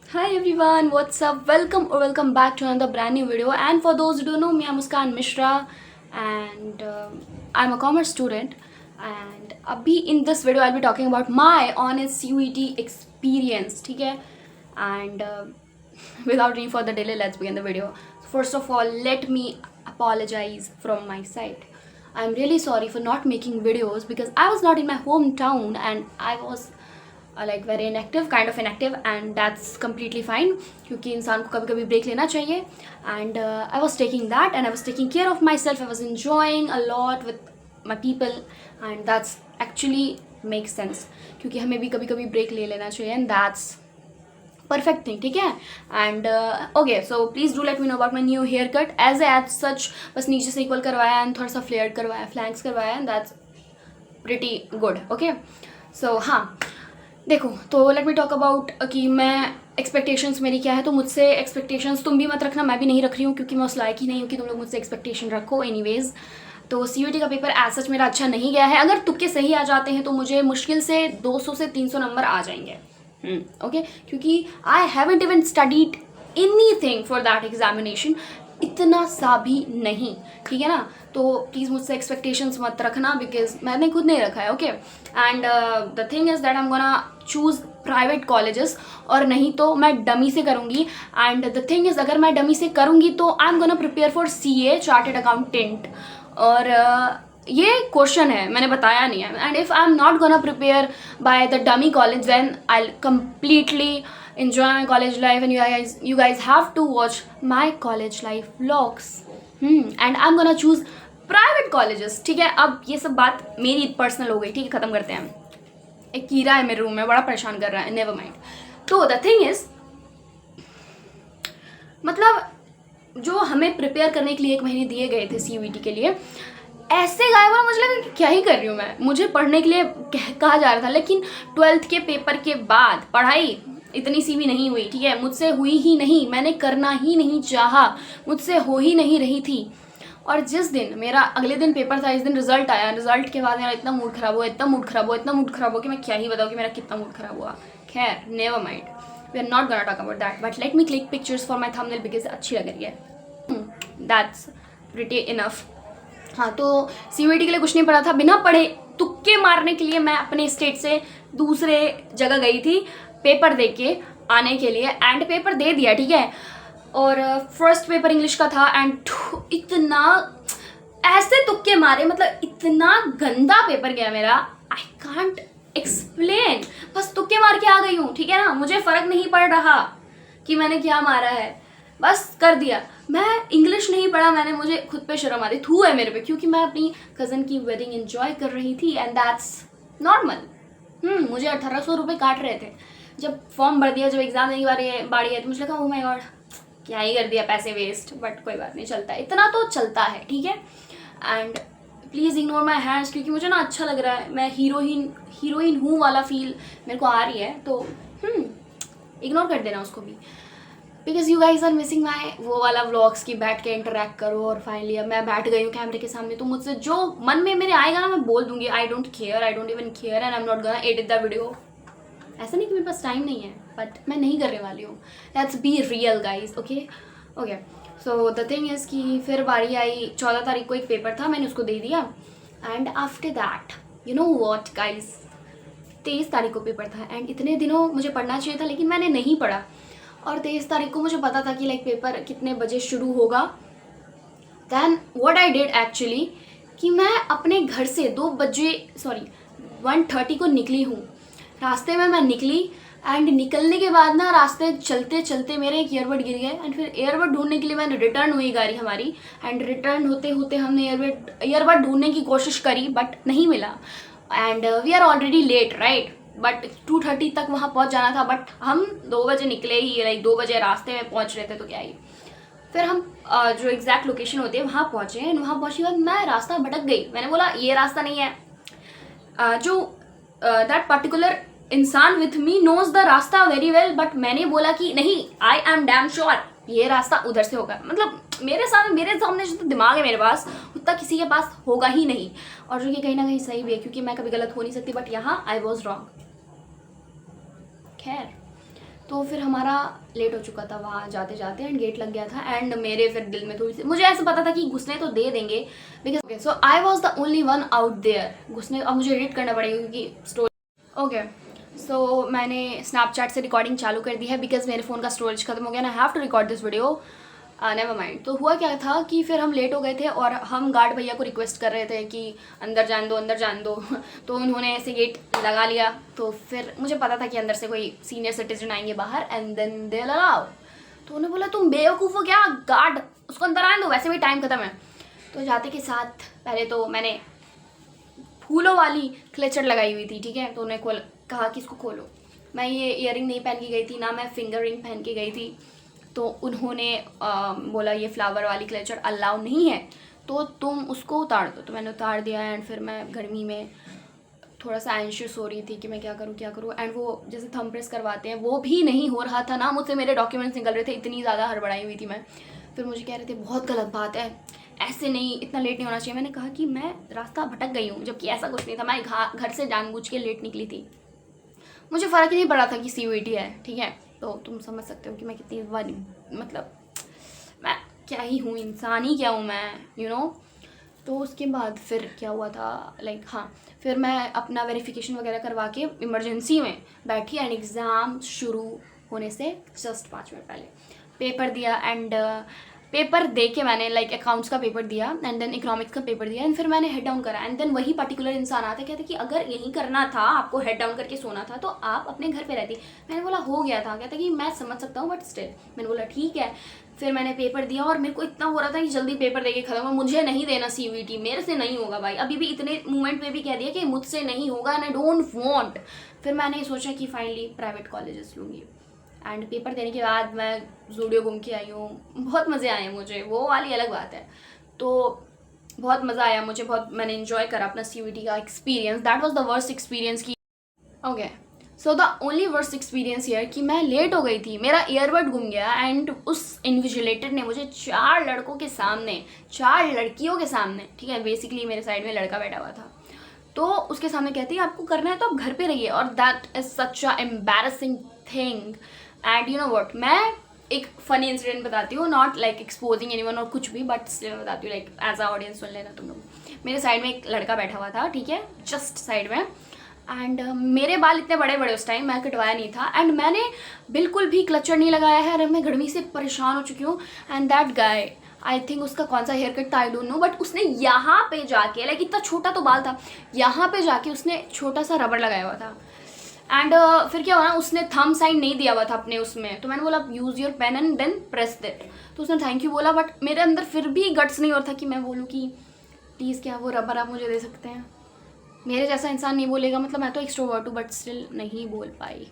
Hi everyone, what's up? Welcome or welcome back to another brand new video. And for those who don't know me, I'm Muskan Mishra, and I'm a commerce student. And abhi in this video, I'll be talking about my honest CUET experience. ठीक है? And without any further delay, let's begin the video. First of all, let me apologize from my side. I'm really sorry for not making videos because I was not in my hometown and I was like very inactive kind of inactive and that's completely fine क्योंकि इंसान को कभी कभी break लेना चाहिए and I was taking that and I was taking care of my self I was enjoying a lot with my people and that's actually make sense क्योंकि हमें भी कभी कभी ब्रेक ले लेना चाहिए एंड दैट्स परफेक्ट थिंग ठीक है and okay so please do let me know about my new haircut as such बस नीचे से इक्वल करवाया एंड थोड़ा सा फ्लेयर्ड करवाया फ्लैंक्स करवाया and that's pretty good okay so हाँ देखो तो लेट मी टॉक अबाउट कि मैं एक्सपेक्टेशंस मेरी क्या है तो मुझसे एक्सपेक्टेशंस तुम भी मत रखना मैं भी नहीं रख रही हूँ क्योंकि मैं उस लायक ही नहीं हूँ कि तुम लोग मुझसे एक्सपेक्टेशन रखो एनीवेज तो CUET का पेपर एज सच मेरा अच्छा नहीं गया है अगर तुक्के सही आ जाते हैं तो मुझे मुश्किल से 200 से 300 नंबर आ जाएंगे ओके क्योंकि I haven't even studied anything for that examination इतना सा भी नहीं ठीक है ना तो प्लीज़ मुझसे एक्सपेक्टेशंस मत रखना बिकॉज मैंने खुद नहीं रखा है okay and the thing is that I am gonna choose private colleges और नहीं तो मैं डमी से करूँगी एंड द थिंग इज़ अगर मैं डमी से करूँगी तो I am gonna prepare for CA chartered accountant और ये क्वेश्चन है मैंने बताया नहीं है and if I am not gonna prepare by the dummy college then I completely enjoy my college life and you guys have to watch my college life vlogs and I'm gonna choose private colleges ठीक है अब ये सब बात मेरी personal हो गई ठीक है ख़त्म करते हैं एक कीड़ा है मेरे रूम में बड़ा परेशान कर रहा है नेवर माइंड तो द थिंग इज मतलब जो हमें प्रिपेयर करने के लिए 1 महीने दिए गए थे CUET के लिए ऐसे गायब हुआ मुझे लगा कि क्या ही कर रही हूँ मैं मुझे पढ़ने के लिए कहा जा रहा था लेकिन 12th के पेपर के बाद पढ़ाई इतनी सी भी नहीं हुई ठीक है मुझसे हुई ही नहीं मैंने करना ही नहीं चाहा मुझसे हो ही नहीं रही थी और जिस दिन मेरा अगले दिन पेपर था इस दिन रिजल्ट आया रिजल्ट के बाद मेरा इतना मूड खराब हुआ इतना मूड खराब हुआ इतना मूड खराब हुआ कि मैं क्या ही बताऊँ कि मेरा कितना मूड खराब हुआ खैर never mind we are not gonna talk about that but let me click pictures for my thumbnail because अच्छी लग रही है दैट्स प्रिटी इनफ हाँ तो CUET के लिए कुछ नहीं पढ़ा था बिना पढ़े तुक्के मारने के लिए मैं अपने स्टेट से दूसरे जगह गई थी पेपर दे के आने के लिए एंड पेपर दे दिया ठीक है और फर्स्ट पेपर इंग्लिश का था एंड इतना ऐसे तुक्के मारे मतलब इतना गंदा पेपर गया मेरा आई कांट एक्सप्लेन बस तुक्के मार के आ गई हूँ ठीक है ना मुझे फ़र्क नहीं पड़ रहा कि मैंने क्या मारा है बस कर दिया मैं इंग्लिश नहीं पढ़ा मैंने मुझे खुद पे शर्म आ रही थू है मेरे पे क्योंकि मैं अपनी कज़न की वेडिंग एंजॉय कर रही थी एंड दैट्स नॉर्मल मुझे 1800 रुपये काट रहे थे जब फॉर्म भर दिया जब एग्ज़ाम देने की बारी है तो मुझे लगा ओ माय गॉड क्या ही कर दिया पैसे वेस्ट बट कोई बात नहीं चलता है इतना तो चलता है ठीक है and please ignore my hands क्योंकि मुझे ना अच्छा लग रहा है मैं हीरोइन हूँ वाला फील मेरे को आ रही है तो इग्नोर कर देना उसको भी because you guys are missing my वो वाला व्लॉग्स की बैठ के इंटरेक्ट करो और फाइनली अब मैं बैठ गई हूँ कैमरे के सामने तो मुझसे जो मन में मेरे आएगा ना मैं बोल दूंगी I don't even care and I am not gonna edit the video ऐसा नहीं कि मेरे पास टाइम नहीं है बट मैं नहीं करने वाली हूँ let's be real guys okay okay so the thing is कि फिर बारी आई 14 तारीख को एक पेपर था मैंने उसको दे दिया and after that you know what guys 23 तारीख को पेपर था एंड इतने दिनों मुझे पढ़ना चाहिए था लेकिन मैंने नहीं पढ़ा और 23 तारीख को मुझे पता था कि लाइक पेपर कितने बजे शुरू होगा then what I did actually कि मैं अपने घर से 1:30 को निकली हूँ रास्ते में मैं निकली एंड निकलने के बाद ना रास्ते चलते चलते मेरे एक ईयरबड गिर गए एंड फिर ईयरबड ढूंढने के लिए मैंने रिटर्न हुई गाड़ी हमारी एंड रिटर्न होते होते हमने ईयरबड ढूंढने की कोशिश करी बट नहीं मिला and we are already late right but 2:30 तक वहाँ पहुँच जाना था बट हम 2 बजे निकले ही लाइक 2 बजे रास्ते में पहुँच रहे थे तो क्या ही फिर हम जो एग्जैक्ट लोकेशन होती है वहाँ पहुँचे एंड वहाँ पहुँचने के बाद मैं रास्ता भटक गई मैंने बोला ये रास्ता नहीं है जो दैट पर्टिकुलर इंसान विथ मी नोज द रास्ता वेरी वेल बट मैंने बोला कि नहीं आई एम डैम श्योर ये रास्ता उधर से होगा मतलब मेरे सामने जो दिमाग है मेरे पास उतना किसी के पास होगा ही नहीं और जो कि कहीं ना कहीं सही भी है क्योंकि मैं कभी गलत हो नहीं सकती बट यहाँ आई वॉज रॉन्ग खैर तो फिर हमारा लेट हो चुका था वहाँ जाते जाते एंड गेट लग गया था एंड मेरे फिर दिल में थोड़ी सी, मुझे ऐसा पता था कि घुसने तो दे देंगे because so I was the only one out there घुसने। अब मुझे एडिट करना पड़ेगा क्योंकि स्टोरी ओके। सो मैंने स्नैपचैट से रिकॉर्डिंग चालू कर दी है बिकॉज मेरे फ़ोन का स्टोरेज खत्म हो गया ना, I have to record this video. Never mind. तो हुआ क्या था कि फिर हम लेट हो गए थे और हम गार्ड भैया को रिक्वेस्ट कर रहे थे कि अंदर जान दो अंदर जान दो तो उन्होंने ऐसे गेट लगा लिया। तो फिर मुझे पता था कि अंदर से कोई सीनियर सिटीजन आएंगे बाहर एंड देन दे अलाउ। तो उन्होंने बोला तुम बेवकूफ़ हो क्या, गार्ड उसको अंदर आने दो, वैसे भी टाइम खत्म है। तो जाते के साथ पहले तो मैंने फूलों वाली क्लेचर लगाई हुई थी, ठीक है। तो उन्हें कहा कि इसको खोलो। मैं ये ईयरिंग नहीं पहन के गई थी ना मैं फिंगर रिंग पहन के गई थी। तो उन्होंने बोला ये फ्लावर वाली क्लेचर अलाउ नहीं है तो तुम उसको उतार दो। तो मैंने उतार दिया एंड फिर मैं गर्मी में थोड़ा सा एंशियस हो रही थी कि मैं क्या करूँ एंड वो जैसे थंब प्रेस करवाते हैं वो भी नहीं हो रहा था ना मुझसे, मेरे डॉक्यूमेंट्स निकल रहे थे, इतनी ज़्यादा हड़बड़ाई हुई थी मैं। फिर मुझे कह रहे थे बहुत गलत बात है, ऐसे नहीं, इतना लेट नहीं होना चाहिए। मैंने कहा कि मैं रास्ता भटक गई हूँ, जबकि ऐसा कुछ नहीं था, मैं घर से जानबूझ के लेट निकली थी। मुझे फ़र्क ही नहीं पड़ा था कि CUET है, ठीक है। तो तुम समझ सकते हो कि मैं कितनी बार मतलब मैं क्या ही हूँ, इंसान ही क्या हूँ मैं, यू नो। तो उसके बाद फिर क्या हुआ था लाइक हाँ, फिर मैं अपना वेरिफिकेशन वगैरह करवा के इमरजेंसी में बैठी एंड एग्ज़ाम शुरू होने से जस्ट 5 मिनट पहले पेपर दिया एंड पेपर दे के मैंने लाइक अकाउंट्स का पेपर दिया एंड देन इकोनॉमिक्स का पेपर दिया एंड फिर मैंने हेड डाउन करा एंड देन वही पर्टिकुलर इंसान आता कहते कि अगर यही करना था, आपको हेड डाउन करके सोना था तो आप अपने घर पे रहती। मैंने बोला हो गया था, कहता कि मैं समझ सकता हूँ बट स्टिल। मैंने बोला ठीक है। फिर मैंने पेपर दिया और मेरे को इतना हो रहा था कि जल्दी पेपर देके खत्म हो, मुझे नहीं देना CUET, मेरे से नहीं होगा भाई। अभी भी इतने मूवमेंट में भी कह दिया कि मुझसे नहीं होगा एंड आई डोंट वांट। फिर मैंने सोचा कि फाइनली प्राइवेट कॉलेजेस लूँगी एंड पेपर देने के बाद मैं ज़ूडियो घूम के आई हूँ, बहुत मज़े आए मुझे, वो वाली अलग बात है। तो बहुत मज़ा आया मुझे, बहुत मैंने इन्जॉय करा अपना CUET का experience. That was the worst experience की okay. So the only worst experience here कि मैं लेट हो गई थी, मेरा ईयरबड गुम गया एंड उस इन्विजिलेटर ने मुझे 4 लड़कों के सामने, 4 लड़कियों के सामने, ठीक है, बेसिकली मेरे साइड में लड़का बैठा हुआ था, तो उसके सामने कहती है आपको करना है तो आप घर पे रहिए। और that is such a embarrassing thing and you know what, मैं एक फ़नी इंसिडेंट बताती हूँ, नॉट लाइक एक्सपोजिंग एनीवन और कुछ भी, बट स्टिल मैं बताती हूँ लाइक एज अ ऑडियंस सुन लेना तुम लोग। मेरे साइड में एक लड़का बैठा हुआ था, ठीक है, जस्ट साइड में एंड मेरे बाल इतने बड़े बड़े उस टाइम, मैं कटवाया नहीं था एंड मैंने बिल्कुल भी क्लचर नहीं लगाया है और मैं गर्मी से परेशान हो चुकी हूँ। And that guy, I think उसका कौन सा हेयर कट था आई डोंट नो, बट उसने यहाँ पे जाके लाइक इतना छोटा तो बाल था, यहाँ पे जाके उसने छोटा सा रबर लगाया हुआ था एंड फिर क्या हुआ ना, उसने थंब साइन नहीं दिया हुआ था अपने उसमें। तो मैंने बोला use your pen and then press that. तो उसने थैंक यू बोला बट मेरे अंदर फिर भी गट्स नहीं हो रहा था कि मैं बोलूँ कि प्लीज़ क्या वो रबर आप मुझे दे सकते हैं। मेरे जैसा इंसान नहीं बोलेगा, मतलब मैं तो एक्सट्रोवर्ट हूँ बट स्टिल नहीं बोल पाई।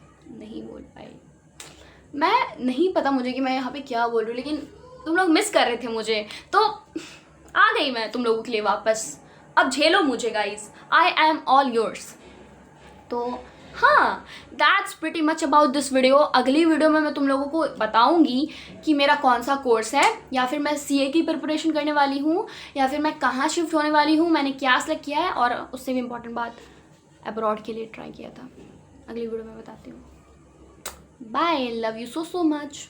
मैं नहीं पता मुझे कि मैं यहाँ पे क्या बोल रही हूँ, लेकिन तुम लोग मिस कर रहे थे मुझे तो आ गई मैं तुम लोगों के लिए वापस। अब झेलो मुझे guys, I am all yours. तो हाँ, that's pretty much about this video. अगली वीडियो में मैं तुम लोगों को बताऊंगी कि मेरा कौन सा कोर्स है, या फिर मैं CA की प्रिपरेशन करने वाली हूँ, या फिर मैं कहाँ शिफ्ट होने वाली हूँ, मैंने क्या सेलेक्ट किया है, और उससे भी इम्पॉर्टेंट बात, अब्रॉड के लिए ट्राई किया था। अगली वीडियो में बताती हूँ। Bye, love you so much.